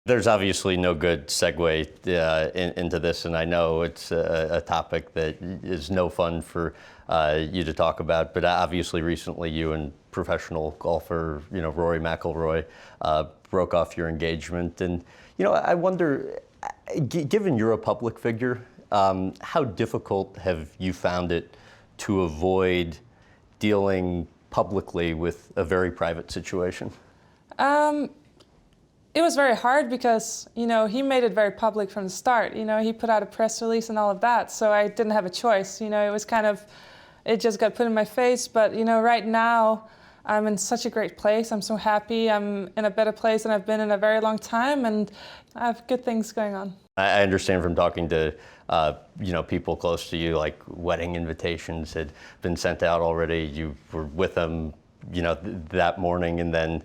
There's obviously no good segue into this, and I know it's a topic that is no fun for you to talk about, but obviously recently you and professional golfer, Rory McIlroy, broke off your engagement. And, I wonder, given you're a public figure, how difficult have you found it to avoid dealing publicly with a very private situation? It was very hard because, he made it very public from the start. He put out a press release and all of that, so I didn't have a choice. It was it just got put in my face. But, right now, I'm in such a great place. I'm so happy. I'm in a better place than I've been in a very long time, and I have good things going on. I understand from talking to, people close to you, like wedding invitations had been sent out already. You were with them, that morning, and then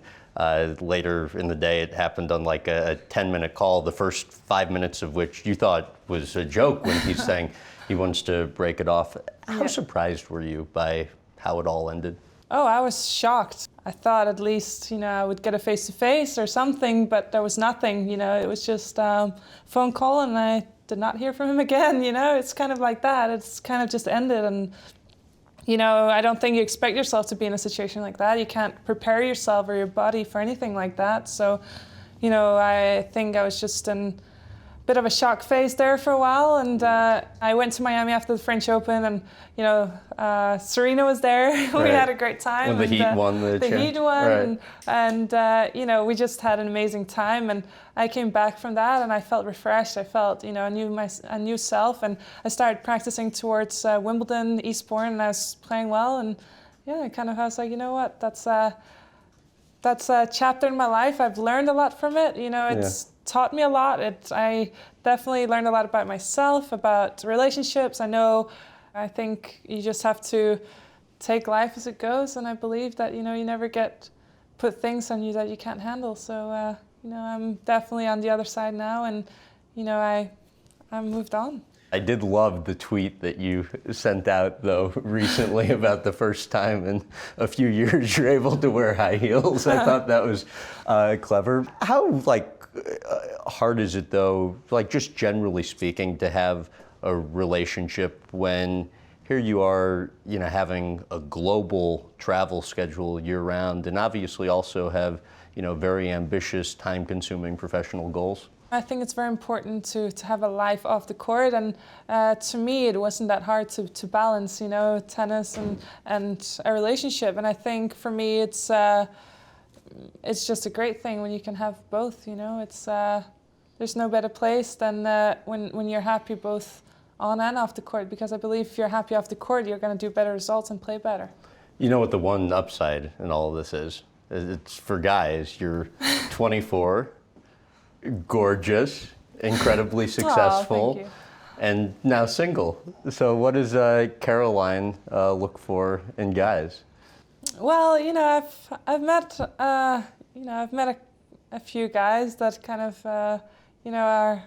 later in the day, it happened on like a 10-minute call, the first 5 minutes of which you thought was a joke when he's saying he wants to break it off. How surprised were you by how it all ended? Oh, I was shocked. I thought at least, I would get a face-to-face or something, but there was nothing, It was just a phone call, and I did not hear from him again, It's kind of like that. It's kind of just ended, and I don't think you expect yourself to be in a situation like that. You can't prepare yourself or your body for anything like that. So, I think I was just in a bit of a shock phase there for a while. And I went to Miami after the French Open, and, Serena was there. We had a great time. When the Heat won the Heat won. Right. And we just had an amazing time. And I came back from that, and I felt refreshed. I felt, a new self. And I started practicing towards Wimbledon, Eastbourne, and I was playing well. And I was like, what? That's a chapter in my life. I've learned a lot from it. It's taught me a lot. I definitely learned a lot about myself, about relationships. I think you just have to take life as it goes, and I believe that, you never put things on you that you can't handle. So, I'm definitely on the other side now, and, I moved on. I did love the tweet that you sent out, though, recently about the first time in a few years you're able to wear high heels. I thought that was clever. How, hard is it, though, just generally speaking, to have a relationship when here you are, having a global travel schedule year-round, and obviously also have, very ambitious, time-consuming professional goals? I think it's very important to have a life off the court, and to me it wasn't that hard to balance, tennis and a relationship. And I think for me it's just a great thing when you can have both. There's no better place than when you're happy both on and off the court, because I believe if you're happy off the court, you're going to do better results and play better. You know what the one upside in all of this is? It's for guys. You're 24. Gorgeous, incredibly successful, thank you. And now single. So what does Caroline look for in guys? Well, I've met a few guys that kind of are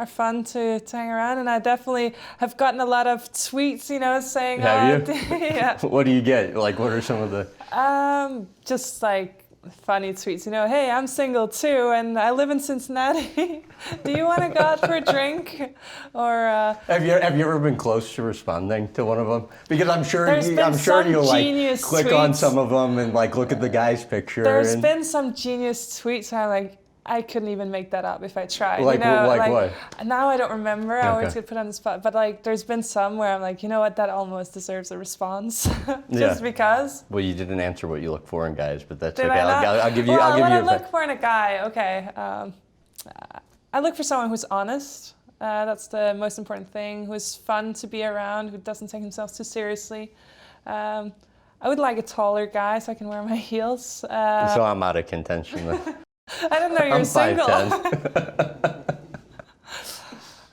fun to hang around, and I definitely have gotten a lot of tweets, saying. Have you? Yeah. What do you get? What are some of the? Just funny tweets, hey, I'm single too, and I live in Cincinnati. Do you want to go out for a drink? Or have you ever been close to responding to one of them? Because I'm sure you'll click tweets on some of them and look at the guy's picture. There's been some genius tweets, and I'm I couldn't even make that up if I tried. What? Now I don't remember. Okay. I always get put on the spot. But there's been some where I'm you know what, that almost deserves a response, just because. Well, you didn't answer what you look for in guys, but that's Did okay. I'll give you. I'll give what you. I look for in a guy, okay. I look for someone who's honest. That's the most important thing. Who's fun to be around. Who doesn't take himself too seriously. I would like a taller guy so I can wear my heels. So I'm out of contention then. I didn't know you were single.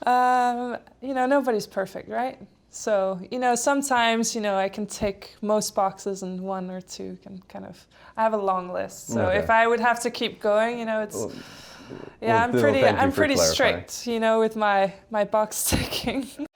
I'm 5'10". Nobody's perfect, right? So, sometimes, I can tick most boxes and one or two can I have a long list. So if I would have to keep going, it's, I'm pretty strict, with my box ticking.